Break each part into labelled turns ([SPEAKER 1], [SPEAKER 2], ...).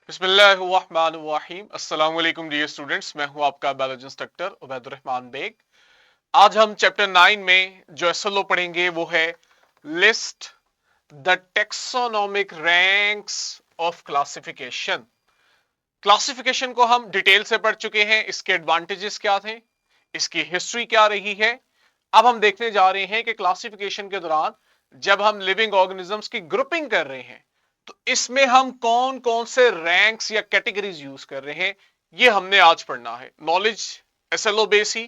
[SPEAKER 1] बिस्मिल्लाहिर्रहमानिर्रहीम। अस्सलाम वालेकुम डियर स्टूडेंट्स, मैं हूं आपका बायोलॉजी इंस्ट्रक्टर उबैदुर रहमान बेग। आज हम चैप्टर 9 में जो एसएलओ पढ़ेंगे वो है list the taxonomic ranks of classification. Classification को हम डिटेल से पढ़ चुके हैं, इसके एडवांटेजेस क्या थे, इसकी हिस्ट्री क्या रही है। अब हम देखने जा रहे हैं कि क्लासिफिकेशन के दौरान जब हम लिविंग ऑर्गेनिजम्स की ग्रुपिंग कर रहे हैं तो इसमें हम कौन कौन से रैंक्स या कैटेगरीज यूज कर रहे हैं, ये हमने आज पढ़ना है। Knowledge SLO basic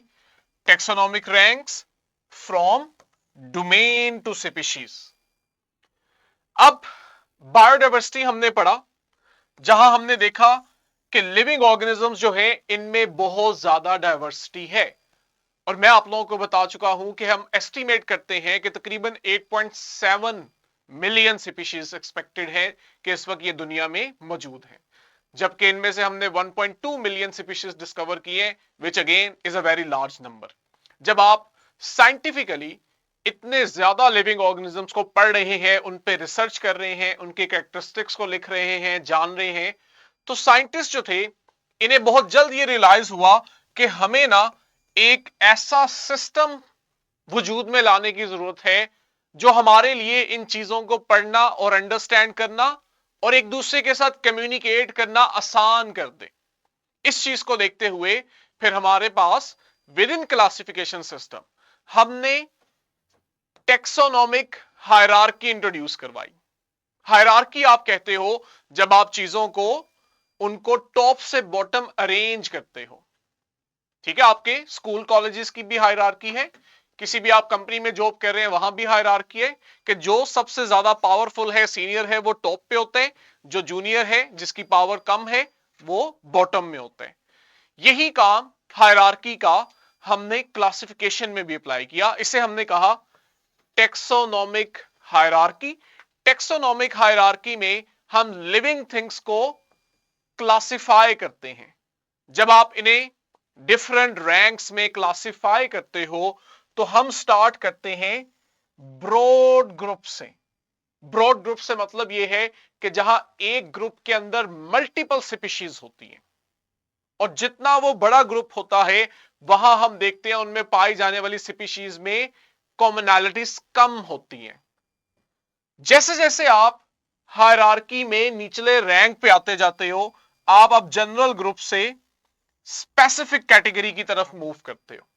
[SPEAKER 1] taxonomic ranks from domain to species. अब बायोडाइवर्सिटी हमने पढ़ा, जहां हमने देखा कि लिविंग ऑर्गेनिजम्स जो है इनमें बहुत ज्यादा डाइवर्सिटी है। और मैं आप लोगों को बता चुका हूं कि हम एस्टिमेट करते हैं कि तकरीबन 8.7 मिलियन स्पीशीज एक्सपेक्टेड है कि इस वक्त ये दुनिया में मौजूद है, जबकि इनमें से हमने 1.2 मिलियन स्पीशीज डिस्कवर किए, which again is a very large number. जब आप साइंटिफिकली इतने ज्यादा लिविंग ऑर्गेनिजम्स को पढ़ रहे हैं, उन पे रिसर्च कर रहे हैं, उनके कैरेक्टरिस्टिक्स को लिख रहे हैं, जान रहे हैं, तो साइंटिस्ट जो थे इन्हें बहुत जल्द ये रियलाइज हुआ कि हमें ना एक ऐसा सिस्टम वजूद में लाने की जरूरत है जो हमारे लिए इन चीजों को पढ़ना और अंडरस्टैंड करना और एक दूसरे के साथ कम्युनिकेट करना आसान कर दे। इस चीज को देखते हुए फिर हमारे पास विद इन क्लासिफिकेशन सिस्टम हमने टेक्सोनोमिक हायरार्की इंट्रोड्यूस करवाई। हायरार्की आप कहते हो जब आप चीजों को उनको टॉप से बॉटम अरेंज करते हो। ठीक है, आपके स्कूल कॉलेजेस की भी हायरार्की है, किसी भी आप कंपनी में जॉब कर रहे हैं वहां भी हायरार्की है कि जो सबसे ज्यादा पावरफुल है, सीनियर है, वो टॉप पे होते हैं, जो जूनियर है, जिसकी पावर कम है, वो बॉटम में होते हैं। यही काम हायरार्की का हमने क्लासिफिकेशन में भी अप्लाई किया। इसे हमने कहा टेक्सोनोमिक हायरार्की। टेक्सोनोमिक हायरार्की में हम लिविंग थिंग्स को क्लासिफाई करते हैं। जब आप इन्हें डिफरेंट रैंक्स में क्लासिफाई करते हो तो हम स्टार्ट करते हैं ब्रॉड ग्रुप से। ब्रॉड ग्रुप से मतलब यह है कि जहां एक ग्रुप के अंदर मल्टीपल स्पीशीज होती हैं, और जितना वो बड़ा ग्रुप होता है वहां हम देखते हैं उनमें पाई जाने वाली स्पीशीज में कॉमनैलिटीज कम होती हैं। जैसे जैसे आप हायरार्की में निचले रैंक पे आते जाते हो, आप अब जनरल ग्रुप से स्पेसिफिक कैटेगरी की तरफ मूव करते हो।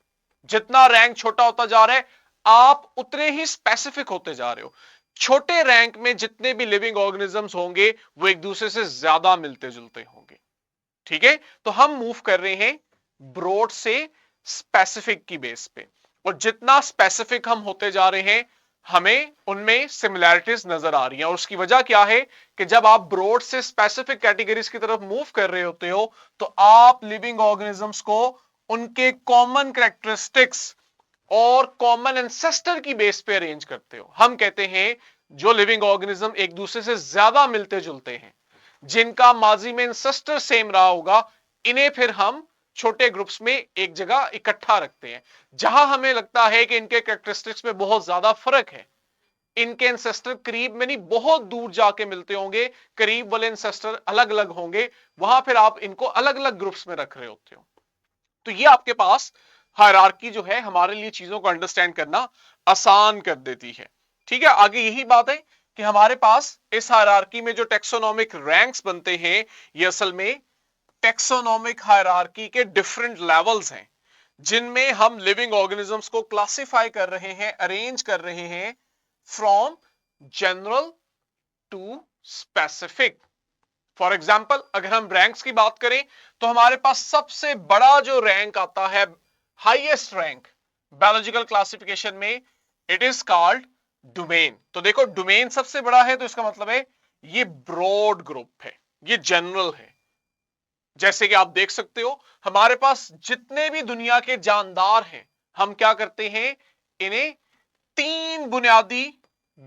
[SPEAKER 1] जितना रैंक छोटा होता जा रहा है आप उतने ही स्पेसिफिक होते जा रहे हो। छोटे रैंक में जितने भी लिविंग ऑर्गेनिजम्स होंगे वो एक दूसरे से ज्यादा मिलते जुलते होंगे। ठीक है, तो हम मूव कर रहे हैं ब्रॉड से स्पेसिफिक की बेस पे, और जितना स्पेसिफिक हम होते जा रहे हैं हमें उनमें सिमिलैरिटीज नजर आ रही हैं। और उसकी वजह क्या है कि जब आप ब्रॉड से स्पेसिफिक कैटेगरीज की तरफ मूव कर रहे होते हो तो आप लिविंग ऑर्गेनिजम्स को उनके कॉमन कैरेक्टरिस्टिक्स और कॉमन एंसेस्टर की बेस पे अरेंज करते हो। हम कहते हैं जो लिविंग ऑर्गेनिज्म एक दूसरे से ज्यादा मिलते जुलते हैं, जिनका माजी में एंसेस्टर सेम रहा होगा, इन्हें फिर हम छोटे ग्रुप्स में एक जगह इकट्ठा रखते हैं। जहां हमें लगता है कि इनके कैरेक्टरिस्टिक्स में बहुत ज्यादा फर्क है, इनके एंसेस्टर करीब में नहीं बहुत दूर जाके मिलते होंगे, करीब वाले एंसेस्टर अलग अलग होंगे, वहां फिर आप इनको अलग अलग ग्रुप्स में रख रहे होते हो। तो ये आपके पास हायरार्की जो है हमारे लिए चीजों को अंडरस्टैंड करना आसान कर देती है। ठीक है, आगे यही बात है कि हमारे पास इस हायरार्की में जो टेक्सोनोमिक रैंक्स बनते हैं ये असल में टेक्सोनोमिक हायरार्की के डिफरेंट लेवल्स हैं, जिनमें हम लिविंग ऑर्गेनिजम्स को क्लासिफाई कर रहे हैं, अरेंज कर रहे हैं from general to specific. For example अगर हम रैंक्स की बात करें तो हमारे पास सबसे बड़ा जो रैंक आता है, हाईएस्ट रैंक बायोलॉजिकल क्लासिफिकेशन में, इट इज कॉल्ड डोमेन। तो देखो डोमेन सबसे बड़ा है तो इसका मतलब है ये ब्रॉड ग्रुप है, ये जनरल है। जैसे कि आप देख सकते हो हमारे पास जितने भी दुनिया के जानदार हैं, हम क्या करते हैं, इन्हें तीन बुनियादी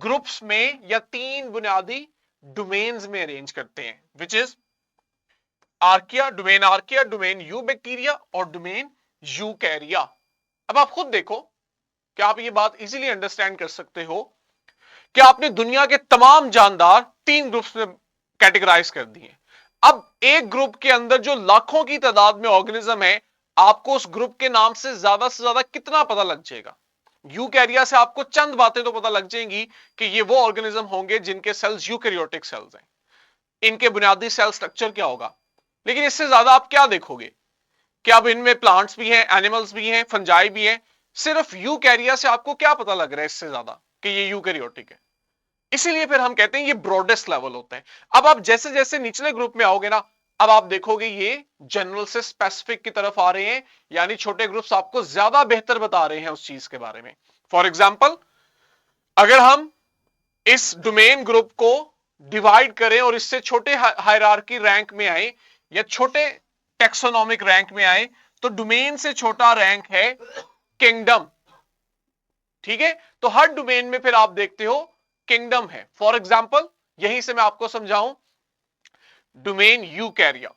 [SPEAKER 1] ग्रुप्स में या तीन बुनियादी डोमेन्स में अरेंज करते हैं, which is archaea, domain you bacteria और डोमेन यूकैरिया। अब आप खुद देखो कि आप ये बात इजीली अंडरस्टैंड कर सकते हो कि आपने दुनिया के तमाम जानदार तीन ग्रुप्स में कैटेगराइज कर दिए। अब एक ग्रुप के अंदर जो लाखों की तादाद में ऑर्गेनिज्म है, आपको उस ग्रुप के नाम से ज्यादा कितना पता लग जाएगा? यूकैरिया से आपको चंद बातें तो पता लग जाएंगी कि ये वो ऑर्गेनिज्म होंगे जिनके सेल्स यूकैरियोटिक सेल्स हैं, इनके बुनियादी सेल स्ट्रक्चर क्या होगा। लेकिन इससे ज्यादा आप क्या देखोगे कि अब इनमें प्लांट्स भी हैं, एनिमल्स भी हैं, फंजाई भी हैं। सिर्फ यूकैरिया से आपको क्या पता लग रहा है इससे ज्यादा कि ये यूकैरियोटिक है? इसीलिए फिर हम कहते हैं ये ब्रॉडेस्ट लेवल होता है। अब आप जैसे जैसे निचले ग्रुप में आओगे ना, अब आप देखोगे ये जनरल से स्पेसिफिक की तरफ आ रहे हैं, यानी छोटे ग्रुप्स आपको ज्यादा बेहतर बता रहे हैं उस चीज के बारे में। फॉर एग्जाम्पल, अगर हम इस डोमेन ग्रुप को डिवाइड करें और इससे छोटे हायरार्की रैंक में आए या छोटे टेक्सोनॉमिक रैंक में आए, तो डोमेन से छोटा रैंक है किंगडम। ठीक है, तो हर डोमेन में फिर आप देखते हो किंगडम है। फॉर एग्जाम्पल, यहीं से मैं आपको समझाऊं, डोमेन यूकैरिया।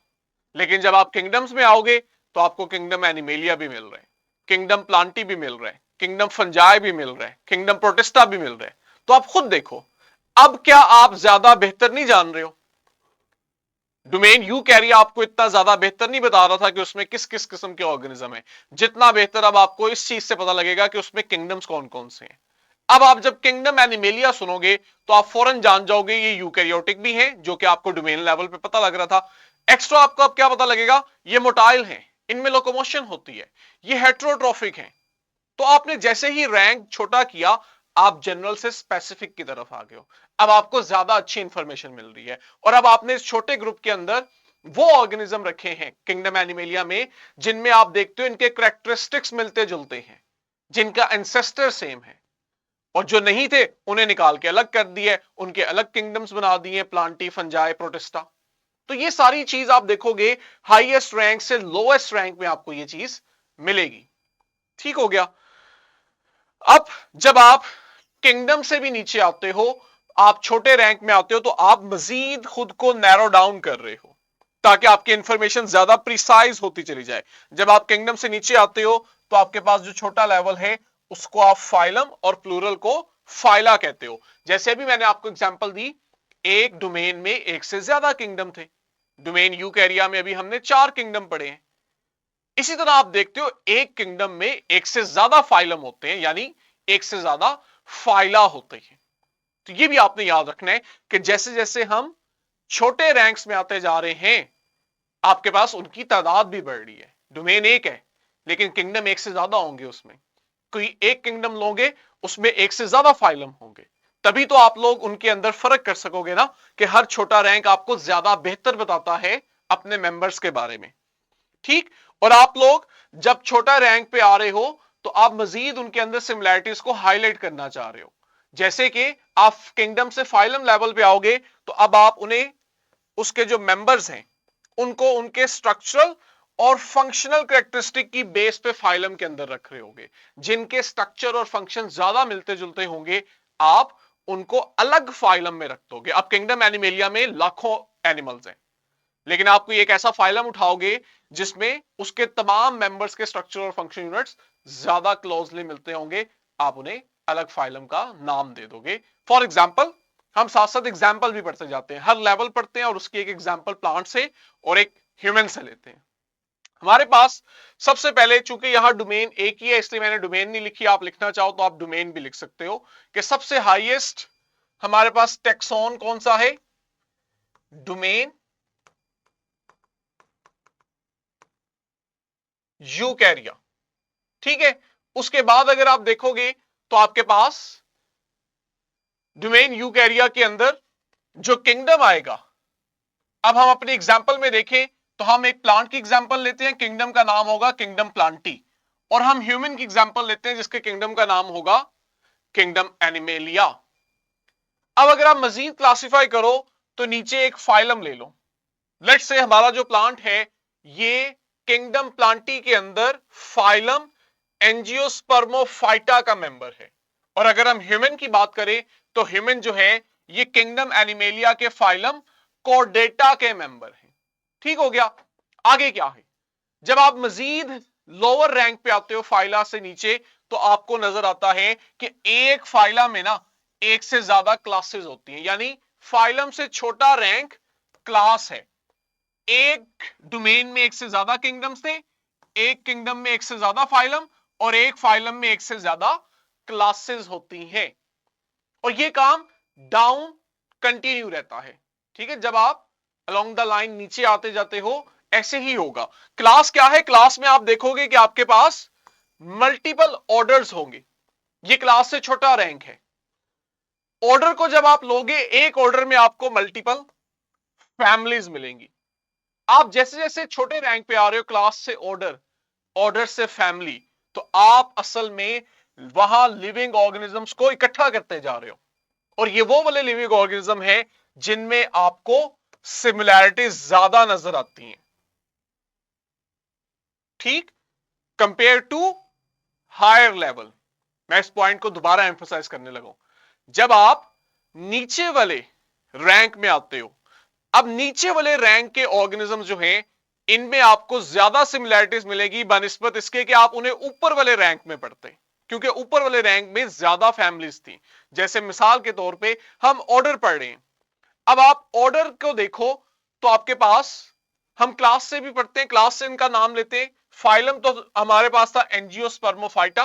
[SPEAKER 1] लेकिन जब आप किंगडम्स में आओगे तो आपको किंगडम एनिमेलिया भी मिल रहे हैं, किंगडम प्लांटी भी मिल रहे हैं, किंगडम फंजाई भी मिल रहे हैं, किंगडम प्रोटिस्टा भी मिल रहे हैं। तो आप खुद देखो, अब क्या आप ज्यादा बेहतर नहीं जान रहे हो? डोमेन यूकैरिया आपको इतना ज्यादा बेहतर नहीं बता रहा था कि उसमें किस किस किस्म के ऑर्गेनिज्म है, जितना बेहतर अब आपको इस चीज से पता लगेगा कि उसमें किंगडम्स कौन कौन से हैं। अब आप जब किंगडम एनिमेलिया सुनोगे तो आप फौरन जान जाओगे ये यूकैरियोटिक भी हैं, जो कि आपको डोमेन लेवल पे पता लग रहा था। एक्स्ट्रा आपको अब क्या पता लगेगा, ये मोटाइल हैं, इनमें लोकोमोशन होती है, ये हेट्रोट्रोफिक हैं। तो आपने जैसे ही रैंक छोटा किया, आप जनरल से स्पेसिफिक की तरफ आ गए हो। अब आपको ज्यादा अच्छी इंफॉर्मेशन मिल रही है, और अब आपने इस छोटे ग्रुप के अंदर वो ऑर्गेनिज्म रखे हैं किंगडम एनिमेलिया में जिनमें आप देखते हो इनके कैरेक्टरिस्टिक्स मिलते जुलते हैं, जिनका एंसेस्टर सेम है, और जो नहीं थे उन्हें निकाल के अलग कर दिए, उनके अलग किंगडम्स बना दिए, प्लांटी, फंजाई, प्रोटिस्टा। तो ये सारी चीज आप देखोगे हाईएस्ट रैंक से लोएस्ट रैंक में आपको ये चीज मिलेगी। ठीक हो गया। अब जब आप किंगडम से भी नीचे आते हो, आप छोटे रैंक में आते हो, तो आप मजीद खुद को नैरो डाउन कर रहे हो ताकि आपकी इंफॉर्मेशन ज्यादा प्रिसाइज होती चली जाए। जब आप किंगडम से नीचे आते हो तो आपके पास जो छोटा लेवल है उसको आप फाइलम और प्लूरल को फाइला कहते हो। जैसे भी मैंने आपको एग्जांपल दी, एक डोमेन में एक से ज्यादा किंगडम थे। डोमेन यूकैरिया में अभी हमने 4 किंगडम पढ़े हैं। इसी तरह आप देखते हो एक किंगडम में एक से ज्यादा फाइलम होते हैं, यानी एक से ज्यादा फाइला होते हैं। तो ये भी आपने याद रखना है कि जैसे जैसे हम छोटे रैंक्स में आते जा रहे हैं, आपके पास उनकी तादाद भी बढ़ रही है। डोमेन एक है लेकिन किंगडम एक से ज्यादा होंगे, उसमें कोई एक किंगडम लोगे उसमें एक से ज्यादा फाइलम होंगे। तभी तो आप लोग उनके अंदर फर्क कर सकोगे ना, कि हर छोटा रैंक आपको ज्यादा बेहतर बताता है अपने मेंबर्स के बारे में। ठीक, और आप लोग जब छोटा रैंक पे आ रहे हो तो आप मजीद उनके अंदर सिमिलैरिटीज को हाईलाइट करना चाह रहे हो। जैसे कि आप किंगडम से फाइलम लेवल पे आओगे तो अब आप उन्हें, उसके जो मेंबर्स हैं उनको उनके स्ट्रक्चरल और फंक्शनल कैरेक्टरिस्टिक की बेस पे फाइलम के अंदर रख रहे होगे। जिनके स्ट्रक्चर और फंक्शन ज्यादा मिलते जुलते होंगे, आप उनको अलग फाइलम में रख दोगे। अब किंगडम एनिमेलिया में लाखों एनिमल्स हैं, लेकिन आप कोई एक ऐसा फाइलम उठाओगे जिसमें उसके तमाम मेंबर्स के स्ट्रक्चर और फंक्शन यूनिट्स ज्यादा क्लोजली मिलते होंगे, आप उन्हें अलग फाइलम का नाम दे दोगे। फॉर एग्जाम्पल, हम साथ साथ एग्जाम्पल भी पढ़ते जाते हैं, हर लेवल पढ़ते हैं और उसकी एक एग्जाम्पल प्लांट से और एक ह्यूमन से लेते हैं। हमारे पास सबसे पहले, चूंकि यहां डोमेन एक ही है इसलिए मैंने डोमेन नहीं लिखी, आप लिखना चाहो तो आप डोमेन भी लिख सकते हो, कि सबसे हाईएस्ट हमारे पास टेक्सोन कौन सा है, डोमेन यूकैरिया। ठीक है, उसके बाद अगर आप देखोगे तो आपके पास डोमेन यूकैरिया के अंदर जो किंगडम आएगा, अब हम अपने एग्जाम्पल में देखें तो हम एक प्लांट की एग्जाम्पल लेते हैं, किंगडम का नाम होगा किंगडम प्लांटी, और हम ह्यूमन की एग्जाम्पल लेते हैं जिसके किंगडम का नाम होगा किंगडम एनिमेलिया। अब अगर आप मजीद क्लासिफाई करो तो नीचे एक फाइलम ले लो। लेट्स से हमारा जो प्लांट है ये किंगडम प्लांटी के अंदर फाइलम एंजियोस्पर्मोफाइटा का मेंबर है, और अगर हम ह्यूमन की बात करें तो ह्यूमन जो है ये किंगडम एनिमेलिया के फाइलम कोर्डेटा के मेंबर है। ठीक हो गया। आगे क्या है, जब आप मजीद लोअर रैंक पे आते हो फाइला से नीचे, तो आपको नजर आता है कि एक फाइला में ना एक से ज्यादा क्लासेस होती हैं, यानी फाइलम से छोटा रैंक क्लास है। एक डोमेन में एक से ज्यादा किंगडम्स थे, एक किंगडम में एक से ज्यादा फाइलम, और एक फाइलम में एक से ज्यादा क्लासेस होती हैं, और ये काम डाउन कंटिन्यू रहता है। ठीक है, जब आप अलोंग द लाइन नीचे आते जाते हो ऐसे ही होगा। क्लास क्या है? क्लास में आप देखोगे कि आपके पास मल्टीपल ऑर्डर्स होंगे, ये क्लास से छोटा रैंक है। ऑर्डर को जब आप लोगे, एक ऑर्डर में आपको मल्टीपल फैमिलीज मिलेंगी। आप जैसे जैसे छोटे रैंक पे आ रहे हो, क्लास से ऑर्डर, ऑर्डर से फैमिली, तो आप असल में वहां लिविंग ऑर्गेनिजम्स को इकट्ठा करते जा रहे हो, और ये वो वाले लिविंग ऑर्गेनिज्म है जिनमें आपको सिमिलैरिटीज ज्यादा नजर आती हैं, ठीक, कंपेयर टू हायर लेवल। मैं इस पॉइंट को दोबारा एम्फोसाइज करने लगा। जब आप नीचे वाले रैंक में आते हो, अब नीचे वाले रैंक के ऑर्गेनिज्म जो हैं, इनमें आपको ज्यादा सिमिलैरिटीज मिलेगी बनिस्बत इसके कि आप उन्हें ऊपर वाले रैंक में पढ़ते, क्योंकि ऊपर वाले रैंक में ज्यादा फैमिलीज थी। जैसे मिसाल के तौर पे हम ऑर्डर पढ़ रहे हैं, अब आप ऑर्डर को देखो तो आपके पास, हम क्लास से भी पढ़ते हैं, क्लास से इनका नाम लेते हैं। फाइलम तो हमारे पास था एंजियोस्पर्मोफाइटा,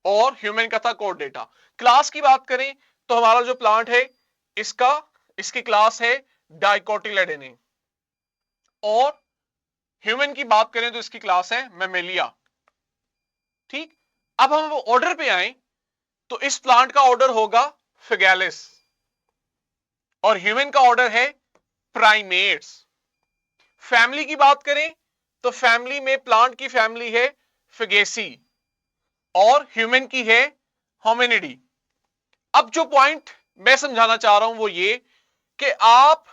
[SPEAKER 1] और ह्यूमन का था कोर्डेटा। क्लास की बात करें तो हमारा जो प्लांट है, इसका, इसकी क्लास है डाइकोटिलेडोने, और ह्यूमन की बात करें तो इसकी क्लास है मैमेलिया। ठीक, अब हम ऑर्डर पे आए तो इस प्लांट का ऑर्डर होगा फिगैलिस, और ह्यूमन का ऑर्डर है प्राइमेट्स। फैमिली की बात करें तो फैमिली में प्लांट की फैमिली है फिगेसी, और ह्यूमन की है होमिनिडी। अब जो पॉइंट मैं समझाना चाह रहा हूं वो ये कि आप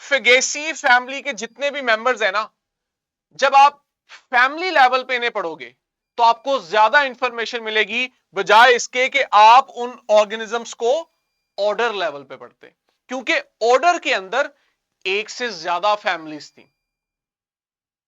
[SPEAKER 1] फिगेसी फैमिली के जितने भी मेंबर्स हैं ना, जब आप फैमिली लेवल पे इन्हें पढ़ोगे तो आपको ज्यादा इंफॉर्मेशन मिलेगी, बजाय इसके कि आप उन ऑर्गेनिजम्स को ऑर्डर लेवल पे पढ़ते, क्योंकि ऑर्डर के अंदर एक से ज्यादा फैमिलीज थी,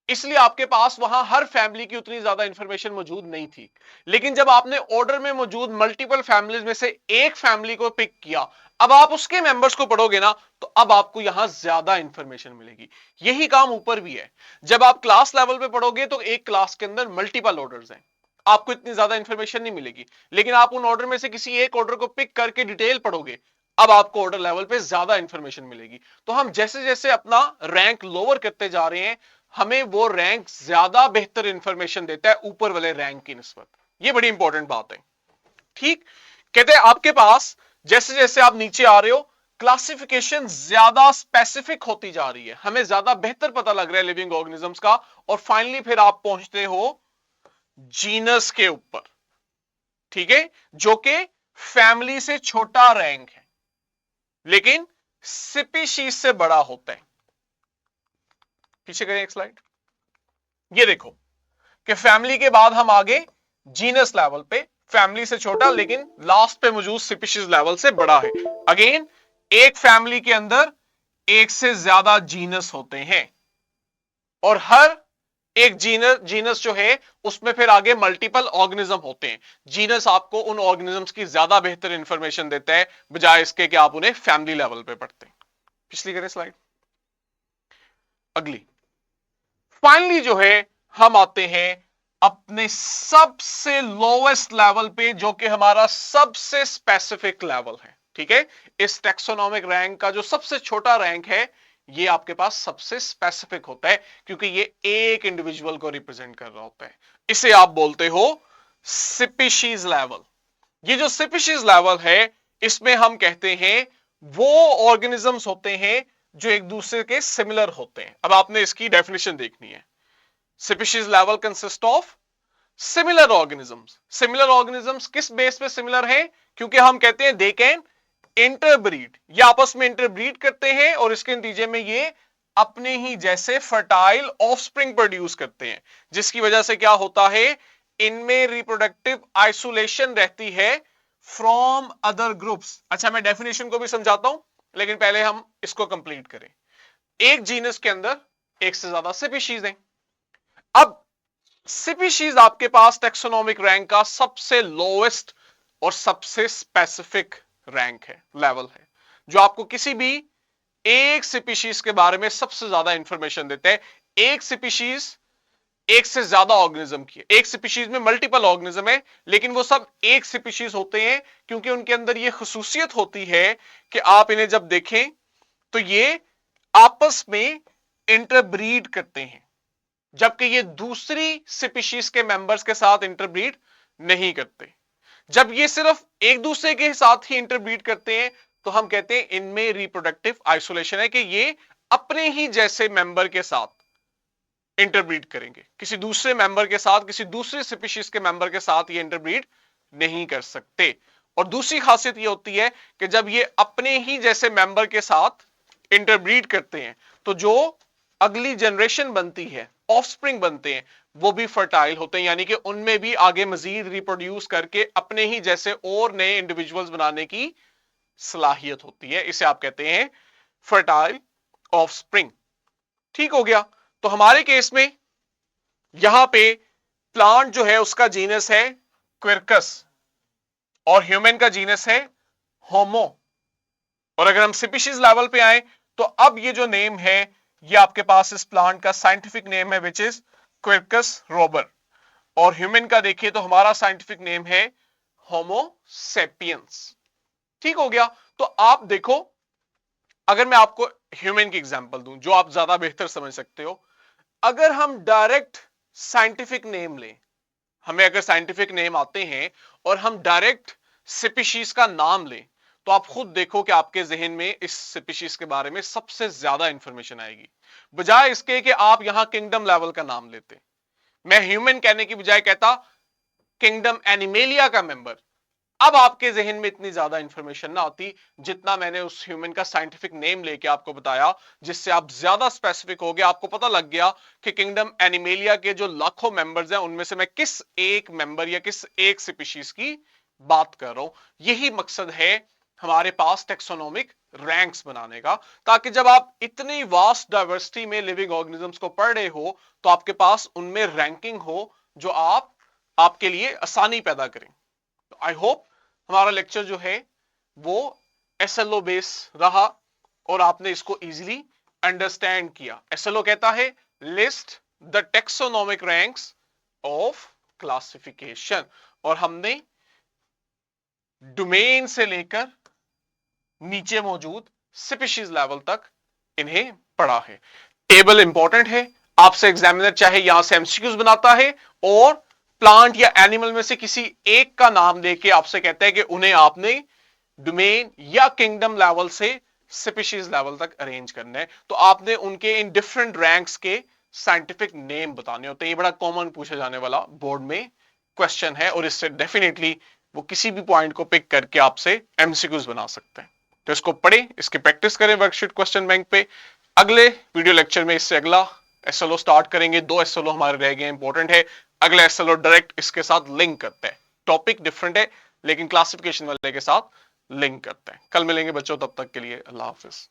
[SPEAKER 1] इसलिए आपके पास वहां हर फैमिली की उतनी ज्यादा इंफॉर्मेशन मौजूद नहीं थी। लेकिन जब आपने ऑर्डर में मौजूद मल्टीपल फैमिलीज में से एक फैमिली को पिक किया, अब आप उसके मेंबर्स को पढ़ोगे ना, तो अब आपको यहां ज्यादा इंफॉर्मेशन मिलेगी। यही काम ऊपर भी है। जब आप क्लास लेवल पे पढ़ोगे तो एक क्लास के अंदर मल्टीपल ऑर्डर्स हैं, आपको इतनी ज्यादा इंफॉर्मेशन नहीं मिलेगी। लेकिन आप उन ऑर्डर में से किसी एक ऑर्डर को पिक करके डिटेल पढ़ोगे, अब आपको ऑर्डर लेवल पे ज्यादा इंफॉर्मेशन मिलेगी। तो हम जैसे जैसे अपना रैंक लोअर करते जा रहे हैं, हमें वो रैंक ज्यादा बेहतर इंफॉर्मेशन देता है ऊपर वाले रैंक की निस्बत। ये बड़ी इंपॉर्टेंट बात है। ठीक, कहते हैं आपके पास जैसे जैसे आप नीचे आ रहे हो, क्लासिफिकेशन ज्यादा स्पेसिफिक होती जा रही है, हमें ज्यादा बेहतर पता लग रहा है लिविंग ऑर्गेनिजम्स का, और फाइनली फिर आप पहुंचते हो जीनस के ऊपर। ठीक है, जो कि फैमिली से छोटा रैंक है लेकिन स्पीशीज से बड़ा होता है। पीछे करें एक स्लाइड। ये देखो कि फैमिली के बाद हम आगे जीनस लेवल पे, फैमिली से छोटा लेकिन लास्ट पे मौजूद स्पीशीज लेवल से बड़ा है। अगेन, एक फैमिली के अंदर एक से ज्यादा जीनस होते हैं, और हर एक जीनस जो है उसमें फिर आगे मल्टीपल ऑर्गेनिज्म होते हैं। जीनस आपको उन ऑर्गेनिजम्स की ज्यादा बेहतर इंफॉर्मेशन देता है, बजाय इसके कि आप उन्हें फैमिली लेवल पे पढ़ते हैं। पिछली करें स्लाइड। अगली, फाइनली जो है हम आते हैं अपने सबसे लोवेस्ट लेवल पे, जो कि हमारा सबसे स्पेसिफिक लेवल है। ठीक है, इस टेक्सोनॉमिक रैंक का जो सबसे छोटा रैंक है, ये आपके पास सबसे स्पेसिफिक होता है, क्योंकि ये एक इंडिविजुअल को रिप्रेजेंट कर रहा होता है। इसे आप बोलते हो स्पीशीज लेवल। ये जो स्पीशीज लेवल है, इसमें हम कहते हैं वो ऑर्गेनिजम्स होते हैं जो एक दूसरे के सिमिलर होते हैं। अब आपने इसकी डेफिनेशन देखनी है। Species level consist of similar organisms. Similar organisms किस बेस पे सिमिलर हैं? क्योंकि हम कहते हैं दे कैन इंटरब्रीड, ये आपस में इंटरब्रीड करते हैं, और इसके नतीजे में ये अपने ही जैसे फर्टाइल ऑफस्प्रिंग प्रोड्यूस करते हैं, जिसकी वजह से क्या होता है, इनमें रिप्रोडक्टिव आइसोलेशन रहती है फ्रॉम अदर ग्रुप्स। अच्छा, मैं डेफिनेशन को भी समझाता हूं, लेकिन पहले हम इसको कंप्लीट करें। एक जीनस के अंदर एक से ज्यादा स्पीशीज हैं। अब स्पीशीज आपके पास टेक्सोनॉमिक रैंक का सबसे लोएस्ट और सबसे स्पेसिफिक रैंक है, लेवल है, जो आपको किसी भी एक स्पीशीज के बारे में सबसे ज्यादा इंफॉर्मेशन देते हैं। एक स्पीशीज एक से ज्यादा ऑर्गेनिज्म की है, एक स्पीशीज में मल्टीपल ऑर्गेनिज्म है, लेकिन वो सब एक स्पीशीज होते हैं क्योंकि उनके अंदर ये खसूसियत होती है कि आप इन्हें जब देखें तो ये आपस में इंटरब्रीड करते हैं, जबकि ये दूसरी स्पीशीज के मेंबर्स के साथ इंटरब्रीड नहीं करते। जब ये सिर्फ एक दूसरे के साथ ही इंटरब्रीड करते हैं तो हम कहते हैं इनमें रिप्रोडक्टिव आइसोलेशन है, कि ये अपने ही जैसे मेंबर के साथ इंटरब्रीड करेंगे, किसी दूसरे मेंबर के साथ, किसी दूसरे स्पीशीज के मेंबर के साथ ये इंटरब्रीड नहीं कर सकते। और दूसरी खासियत ये होती है कि जब ये अपने ही जैसे मेंबर के साथ इंटरब्रीड करते हैं तो जो अगली जनरेशन बनती है, ऑफस्प्रिंग बनते हैं, वो भी फर्टाइल होते हैं, यानी कि उनमें भी आगे मजीद रिप्रोड्यूस करके अपने ही जैसे और नए इंडिविजुअल्स बनाने की सलाहियत होती है। इसे आप कहते हैं फर्टाइल ऑफस्प्रिंग। ठीक हो गया। तो हमारे केस में यहां पे प्लांट जो है उसका जीनस है क्विरकस और ह्यूमन का जीनस है होमो। और अगर हम स्पीशीज लेवल पे आए तो अब ये जो नेम है ये आपके पास इस प्लांट का साइंटिफिक नेम है विच इज क्विरकस रोबर। और ह्यूमन का देखिए तो हमारा साइंटिफिक नेम है होमो सेपियंस। ठीक हो गया। तो आप देखो, अगर मैं आपको ह्यूमन की एग्जांपल दूं जो आप ज्यादा बेहतर समझ सकते हो, अगर हम डायरेक्ट साइंटिफिक नेम लें, हमें अगर साइंटिफिक नेम आते हैं और हम डायरेक्ट स्पीशीज का नाम लें तो आप खुद देखो कि आपके जहन में इस स्पीशीज के बारे में सबसे ज्यादा इंफॉर्मेशन आएगी, बजाय इसके कि आप यहां किंगडम लेवल का नाम लेते। मैं ह्यूमन कहने की बजाय कहता किंगडम एनिमेलिया का मेंबर। अब आपके जहन में इतनी ज्यादा इंफॉर्मेशन ना आती जितना मैंने उस ह्यूमन का साइंटिफिक नेम लेके आपको बताया, जिससे आप ज्यादा स्पेसिफिक हो गए, आपको पता लग गया कि किंगडम एनिमेलिया के जो लाखों मेंबर्स हैं उनमें से मैं किस एक मेंबर या किस एक स्पीशीज की बात कर रहा हूं। यही मकसद है हमारे पास टेक्सोनोमिक रैंक्स बनाने का, ताकि जब आप इतनी वास्ट डाइवर्सिटी में लिविंग ऑर्गेनिजम्स को पढ़ रहे हो तो आपके पास उनमें रैंकिंग हो जो आपके लिए आसानी पैदा करें। आई होप हमारा लेक्चर जो है वो एसएलओ बेस रहा और आपने इसको इजीली अंडरस्टैंड किया। एसएलओ कहता है list the taxonomic ranks of classification, और हमने डोमेन से लेकर नीचे मौजूद स्पीशीज लेवल तक इन्हें पढ़ा है। टेबल इंपॉर्टेंट है, आपसे एग्जामिनर चाहे यहां से एमसीक्यूज बनाता है और प्लांट या एनिमल में से किसी एक का नाम लेके आपसे कहता है कि उन्हें आपने डोमेन या किंगडम लेवल से स्पीशीज लेवल तक अरेंज करना है, तो आपने उनके इन डिफरेंट रैंक्स के साइंटिफिक नेम बताने होते हैं। ये बड़ा कॉमन पूछा जाने वाला बोर्ड में क्वेश्चन है और इससे डेफिनेटली वो किसी भी पॉइंट को पिक करके आपसे एमसीक्यूज बना सकते हैं। तो इसको पढ़ें, इसकी प्रैक्टिस करें वर्कशीट क्वेश्चन बैंक पे। अगले वीडियो लेक्चर में इससे अगला एसएलओ स्टार्ट करेंगे। 2 एसएलओ हमारे रह गए, इंपॉर्टेंट है। अगला एसएलओ डायरेक्ट इसके साथ लिंक करते हैं, टॉपिक डिफरेंट है लेकिन क्लासिफिकेशन वाले के साथ लिंक करते हैं। कल मिलेंगे बच्चों, तब तक के लिए अल्लाह हाफिज।